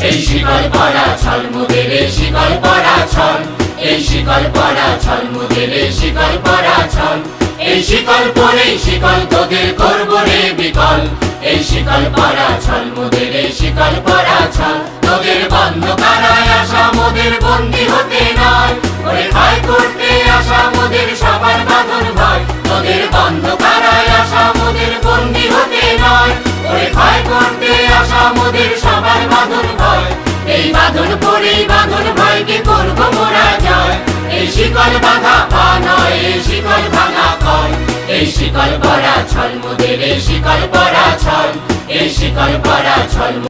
এই শিকল পরা ছল মোদের এই শিকল পরা ছল এই শিকল পরা ছল মোদের এই শিকল পরা ছল এই শিকল পরে শিকল তোদের করব রে বিকল এই শিকল পরা ছল মোদের এই শিকল পরা ছল তোদের বন্ধ কারায় আসা মোদের বন্দী হতে নয় ওরে ভয় করতে আসা মোদের সবার বাঁধন ভয় তোদের বন্ধ কারায় আসা মোদের বন্দী হতে নয় ওরে ভয় করতে আসা মোদের সবার বাঁধন ভয় এই বাঁধন পরেই বাঁধন ভয়কে করব মোরা জয় এই শিকল বাঁধা পা নয় এই শিকল ভাঙা কয় এই শিকল পরা ছল মোদের এই শিকল পরা ছল এই শিকল পরা ছল।